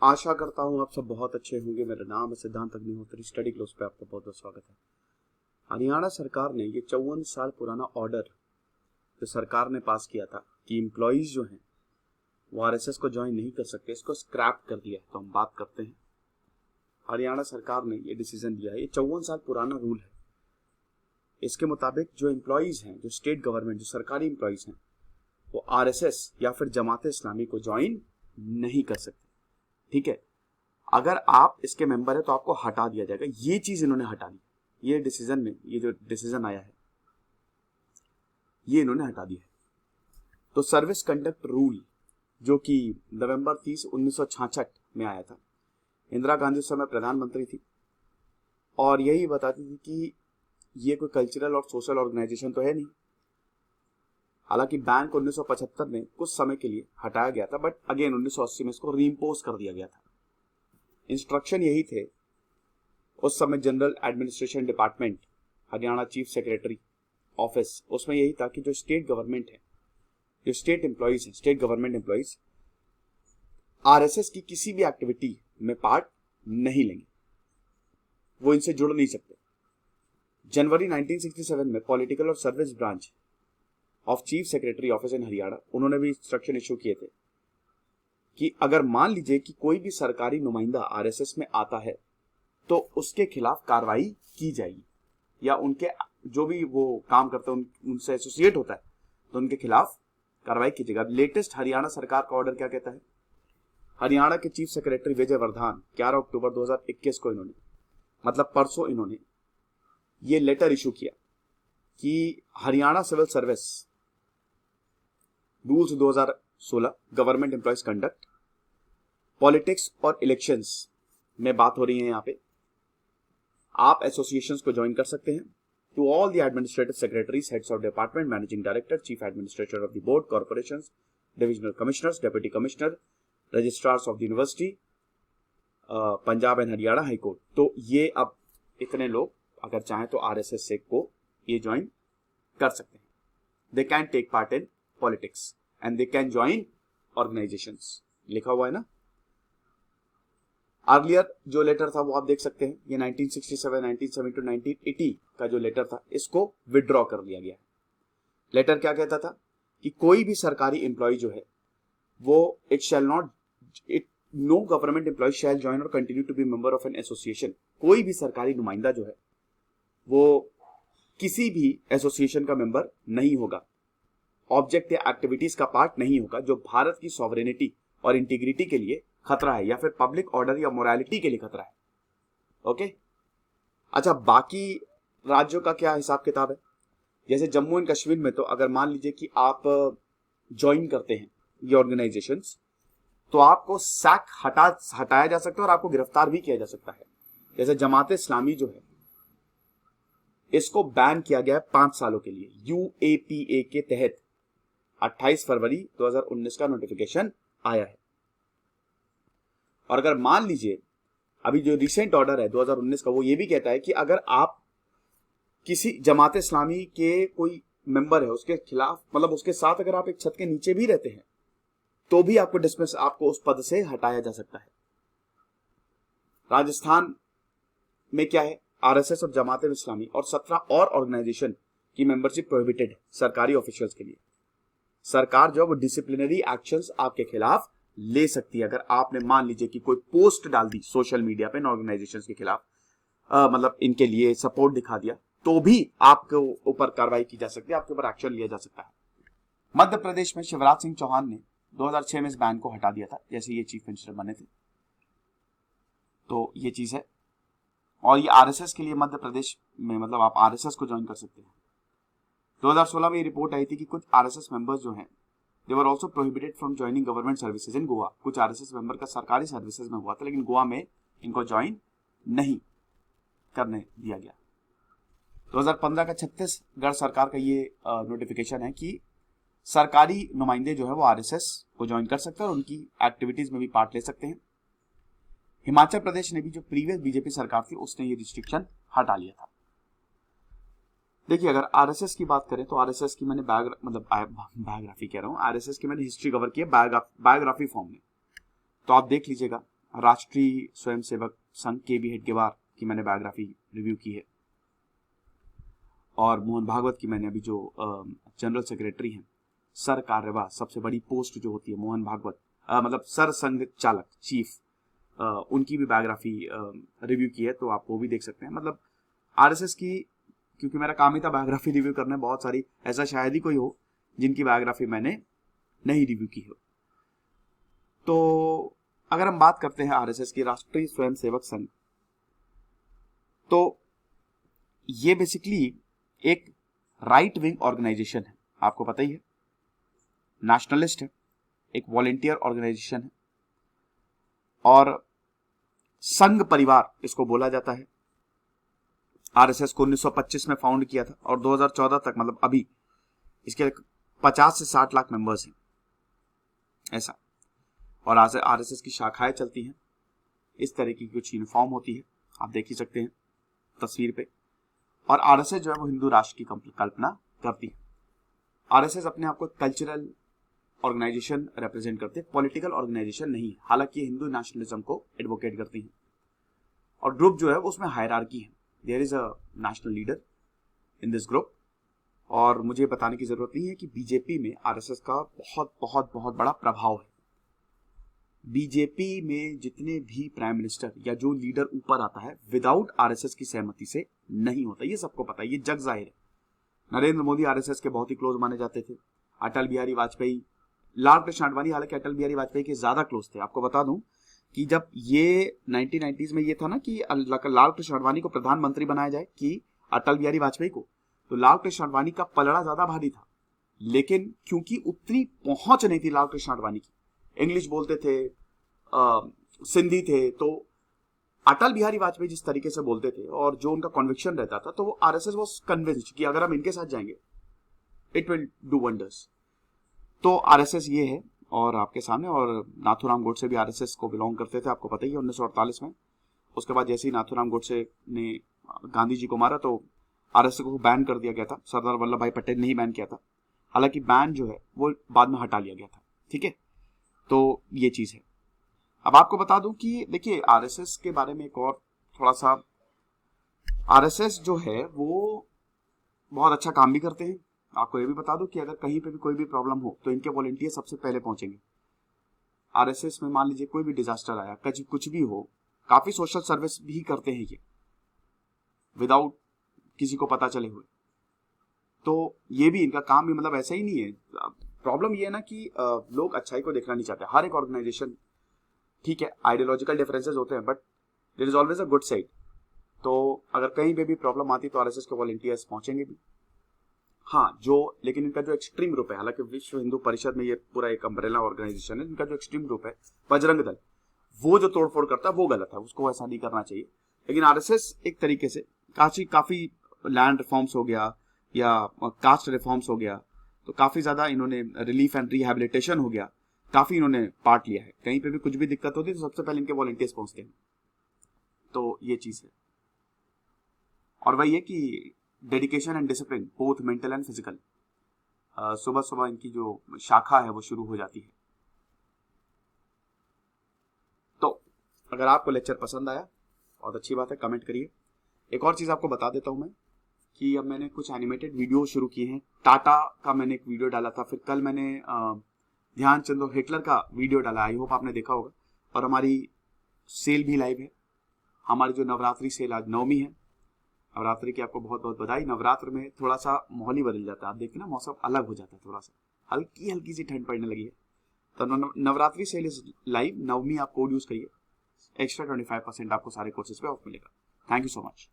आशा करता हूँ आप सब बहुत अच्छे होंगे। मेरा नाम है सिद्धांत अग्निहोत्री। स्टडी क्लोज पे आपका बहुत बहुत स्वागत है। हरियाणा सरकार ने ये 54 साल पुराना ऑर्डर जो सरकार ने पास किया था कि एम्प्लॉइज जो हैं वो आरएसएस को ज्वाइन नहीं कर सकते, इसको स्क्रैप कर दिया है। तो हम बात करते हैं, हरियाणा सरकार ने ये डिसीजन लिया है। ये 54 साल पुराना रूल है। इसके मुताबिक जो एम्प्लॉइज हैं, जो स्टेट गवर्नमेंट, जो सरकारी एम्प्लॉइज हैं, वो आरएसएस या फिर जमात इस्लामी को ज्वाइन नहीं कर सकते। ठीक है, अगर आप इसके मेंबर है तो आपको हटा दिया जाएगा। ये चीज इन्होंने हटा दी। ये डिसीजन में, ये जो डिसीजन आया है ये इन्होंने हटा दिया है। तो सर्विस कंडक्ट रूल जो कि नवंबर 30, 1966 में आया था, इंदिरा गांधी उस समय प्रधानमंत्री थी और यही बताती थी कि ये कोई कल्चरल और सोशल ऑर्गेनाइजेशन तो है नहीं। हालांकि बैंक 1975 में कुछ समय के लिए हटाया गया था, बट अगेन 1980 में इसको रीइंपोज कर दिया गया था। इंस्ट्रक्शन यही थे उस समय general administration department, Haryana chief secretary office, उसमें यही था कि जो स्टेट गवर्नमेंट है, जो स्टेट एम्प्लॉइज हैं, स्टेट गवर्नमेंट एम्प्लॉइज आरएसएस की किसी भी एक्टिविटी में पार्ट नहीं लेंगे, वो इनसे जुड़ नहीं सकते। जनवरी 1967 में पॉलिटिकल और service branch of chief secretary office in Haryana, उन्होंने भी इंस्ट्रक्शन इशू किए थे कि अगर मान लीजिए कि कोई भी सरकारी नुमाइंदा आरएसएस में आता है तो उसके खिलाफ कार्रवाई की जाएगी, या उनके जो भी वो काम करते हैं उनसे एसोसिएट होता है तो उनके खिलाफ कार्रवाई की जाएगी। लेटेस्ट हरियाणा सरकार का ऑर्डर क्या कहता है? हरियाणा के चीफ सेक्रेटरी विजय वर्धान 11 अक्टूबर 2021 को इन्होंने, मतलब परसों, इन्होंने ये लेटर इशू किया कि Haryana civil service rules 2016 government employees conduct, politics और इलेक्शंस में बात हो रही है। यहाँ पे आप एसोसिएशंस को ज्वाइन कर सकते हैं। To all the administrative secretaries, heads of department, managing director, chief administrator of the board, corporations, divisional commissioners, deputy commissioner, registrars of the university, Punjab and Haryana high court. तो ये अब इतने लोग अगर चाहें तो आरएसएस से को ये ज्वाइन कर सकते हैं। They can take part in politics and they can join organisations, लिखा हुआ है ना। अर्लियर जो लेटर था वो आप देख सकते हैं, ये 1967, 1970, 1980 का जो लेटर था, इसको विड्रॉ कर लिया गया है। लेटर क्या कहता था कि कोई भी सरकारी एम्प्लॉय जो है वो no government employee shall join or continue to be member of an association. कोई भी सरकारी नुमाइंदा जो है वो किसी भी एसोसिएशन का मेंबर नहीं होगा, ऑब्जेक्ट या एक्टिविटीज का पार्ट नहीं होगा जो भारत की सॉवरेनिटी और इंटीग्रिटी के लिए खतरा है या फिर पब्लिक ऑर्डर या मोरालिटी के लिए खतरा है। ओके, अच्छा, बाकी राज्यों का क्या हिसाब किताब है? जैसे जम्मू एंड कश्मीर में तो अगर मान लीजिए कि आप ज्वाइन करते हैं ये ऑर्गेनाइजेशंस, तो आपको सैक हटाया जा सकता है और आपको गिरफ्तार भी किया जा सकता है। जैसे जमात इस्लामी जो है, इसको बैन किया गया है 5 सालों के लिए यूएपीए के तहत। 28 फरवरी 2019 का नोटिफिकेशन आया है। और अगर मान लीजिए अभी जो रिसेंट ऑर्डर है 2019 का, वो ये भी कहता है कि अगर आप किसी जमात इस्लामी के कोई मेंबर है, उसके खिलाफ, मतलब उसके साथ अगर आप एक छत के नीचे भी रहते हैं तो भी आपको डिसमिस, आपको उस पद से हटाया जा सकता है। राजस्थान में क्या है, आरएसएस और जमात इस्लामी और 17 और ऑर्गेनाइजेशन की मेंबरशिप प्रोहिबिटेड है सरकारी ऑफिशियल्स के लिए। सरकार जो है वो डिसिप्लिनरी एक्शंस आपके खिलाफ ले सकती है। अगर आपने मान लीजिए कि कोई पोस्ट डाल दी सोशल मीडिया पे इन ऑर्गेनाइजेशंस के खिलाफ, मतलब इनके लिए सपोर्ट दिखा दिया, तो भी आपके ऊपर कार्रवाई की जा सकती है, आपके ऊपर एक्शन लिया जा सकता है। मध्य प्रदेश में शिवराज सिंह चौहान ने 2006 में इस बैन को हटा दिया था, जैसे ये चीफ मिनिस्टर बने थे। तो ये चीज है। और ये आरएसएस के लिए मध्य प्रदेश में, मतलब आप आरएसएस को ज्वाइन कर सकते हैं। 2016 में ये रिपोर्ट आई थी कि कुछ आरएसएस मेंबर्स जो हैं, they were also prohibited from joining government services in Goa. कुछ आरएसएस मेंबर का सरकारी सर्विसेज में हुआ था, लेकिन गोवा में इनको ज्वाइन नहीं करने दिया गया। 2015 का छत्तीसगढ़ सरकार का ये नोटिफिकेशन है कि सरकारी नुमाइंदे जो है वो आरएसएस को ज्वाइन कर सकते हैं और उनकी एक्टिविटीज में भी पार्ट ले सकते हैं। हिमाचल प्रदेश ने भी, जो प्रीवियस बीजेपी सरकार थी, उसने ये रिस्ट्रिक्शन हटा लिया था। देखिए, अगर आरएसएस की बात करें तो आरएसएस की मैंने बायोग्राफी कह रहा हूँ, आरएसएस की मैंने हिस्ट्री कवर की है बायोग्राफी फॉर्म में, तो आप देख लीजिएगा। राष्ट्रीय स्वयंसेवक संघ के भी हेडगेवार की मैंने बायोग्राफी रिव्यू की है, और मोहन भागवत की मैंने अभी जो जनरल सेक्रेटरी हैं, सर कार्यवाह, सबसे बड़ी पोस्ट जो होती है मोहन भागवत, मतलब सर संघ चालक चीफ, उनकी भी बायोग्राफी रिव्यू की है, तो आप वो भी देख सकते हैं। मतलब आरएसएस की, क्योंकि मेरा काम ही था बायोग्राफी रिव्यू करना, बहुत सारी, ऐसा शायद ही कोई हो जिनकी बायोग्राफी मैंने नहीं रिव्यू की हो। तो अगर हम बात करते हैं आरएसएस की, राष्ट्रीय स्वयंसेवक संघ, तो ये बेसिकली एक राइट विंग ऑर्गेनाइजेशन है, आपको पता ही है, नेशनलिस्ट है, एक वॉलेंटियर ऑर्गेनाइजेशन है, और संघ परिवार इसको बोला जाता है। आरएसएस को 1925 में फाउंड किया था, और 2014 तक, मतलब अभी इसके 50 से 60 लाख मेंबर्स हैं, ऐसा। और आरएसएस की शाखाएं चलती हैं, इस तरह की कुछ यूनिफॉर्म होती है, आप देख ही सकते हैं तस्वीर पे। और आरएसएस जो है वो हिंदू राष्ट्र की कल्पना करती है। आरएसएस अपने आप को कल्चरल ऑर्गेनाइजेशन रिप्रेजेंट करते हैं, पॉलिटिकल ऑर्गेनाइजेशन नहीं है, हालांकि ये हिंदू नेशनलिज्म को एडवोकेट करती है। और ग्रुप जो है वो उसमें हायरार्की है, there is a national leader in this group. और मुझे बताने की जरूरत नहीं है कि बीजेपी में आरएसएस का बहुत बहुत बहुत बड़ा प्रभाव है। बीजेपी में जितने भी प्राइम मिनिस्टर या जो लीडर ऊपर आता है, विदाउट आरएसएस की सहमति से नहीं होता, ये सबको पता है, ये जग जाहिर है। नरेंद्र मोदी आरएसएस के बहुत ही क्लोज माने जाते थे, अटल बिहारी वाजपेयी, लाल कृष्ण आडवाणी, हालांकि अटल बिहारी वाजपेयी के ज्यादा क्लोज थे। आपको बता दूं कि जब ये 1990s में ये था ना कि लाल कृष्ण आडवाणी को प्रधानमंत्री बनाया जाए कि अटल बिहारी वाजपेयी को, तो लाल कृष्ण आडवाणी का पलड़ा ज्यादा भारी था, लेकिन क्योंकि उतनी पहुंच नहीं थी लाल कृष्ण आडवाणी की, इंग्लिश बोलते थे, सिंधी थे, तो अटल बिहारी वाजपेयी जिस तरीके से बोलते थे और जो उनका कन्विक्शन रहता था, तो वो आरएसएस वाज कन्विंस्ड कि अगर हम इनके साथ जाएंगे इट विल डू वंडर्स। तो आरएसएस ये है, और आपके सामने, और नाथूराम गोडसे भी आरएसएस को बिलोंग करते थे, आपको पता ही है, 1948 में। उसके बाद जैसे ही नाथूराम गोडसे ने गांधी जी को मारा तो आरएसएस को बैन कर दिया गया था, सरदार वल्लभ भाई पटेल ने ही बैन किया था, हालांकि बैन जो है वो बाद में हटा लिया गया था, ठीक है। तो ये चीज है। अब आपको बता दूं कि देखिए आरएसएस के बारे में एक और थोड़ा सा, आरएसएस जो है वो बहुत अच्छा काम भी करते हैं। आपको ये भी बता दूं कि अगर कहीं पे भी कोई भी प्रॉब्लम हो तो इनके वॉलंटियर सबसे पहले पहुंचेंगे। आरएसएस में मान लीजिए कोई भी डिजास्टर आया, कुछ भी हो, काफी सोशल सर्विस भी करते हैं ये, विदाउट किसी को पता चले हुए। तो ये भी इनका काम भी, मतलब ऐसा ही नहीं है। प्रॉब्लम ये है ना कि लोग अच्छाई को देखना नहीं चाहते। हर एक ऑर्गेनाइजेशन, ठीक है, आइडियोलॉजिकल डिफरेंसेस होते हैं, but there is always a good side. तो अगर कहीं पे भी प्रॉब्लम आती तो आरएसएस के वॉलंटियर्स पहुंचेंगे भी। हाँ, लेकिन इनका जो एक्सट्रीम ग्रुप है, हालांकि विश्व हिंदू परिषद में ये पूरा एक अम्ब्रेला ऑर्गेनाइजेशन है, इनका जो एक्सट्रीम ग्रुप है बजरंग दल, वो जो तोड़फोड़ करता है वो गलत है, उसको ऐसा नहीं करना चाहिए। लेकिन आरएसएस एक तरीके से काफी लैंड रिफॉर्म्स हो गया या कास्ट रिफॉर्म्स हो गया, तो काफी ज्यादा इन्होंने रिलीफ एंड रिहैबिलिटेशन हो गया, काफी इन्होंने पार्ट लिया है। कहीं पे भी कुछ भी दिक्कत होती है तो सबसे पहले इनके वॉलंटियर्स पहुंचते हैं। तो ये चीज है। और वही है कि dedication and discipline, both mental and physical, सुबह सुबह इनकी जो शाखा है वो शुरू हो जाती है। तो अगर आपको लेक्चर पसंद आया, बहुत अच्छी बात है, कमेंट करिए। एक और चीज आपको बता देता हूं मैं कि अब मैंने कुछ एनिमेटेड वीडियो शुरू किए हैं। टाटा का मैंने एक वीडियो डाला था, फिर कल मैंने ध्यानचंद और हिटलर का वीडियो डाला, आई होप आपने देखा होगा। और हमारी सेल भी लाइव है, हमारी जो नवरात्रि सेल, आज नवमी है, नवरात्रि की आपको बहुत बहुत बधाई। नवरात्र में थोड़ा सा माहौल ही बदल जाता है, आप देखिए ना, मौसम अलग हो जाता है, थोड़ा सा हल्की हल्की सी ठंड पड़ने लगी है। तो नवरात्रि सेल इज लाइव, नवमी आप कोड यूज करिए, एक्स्ट्रा 25% आपको सारे कोर्सेज पे ऑफ मिलेगा। Thank you so much.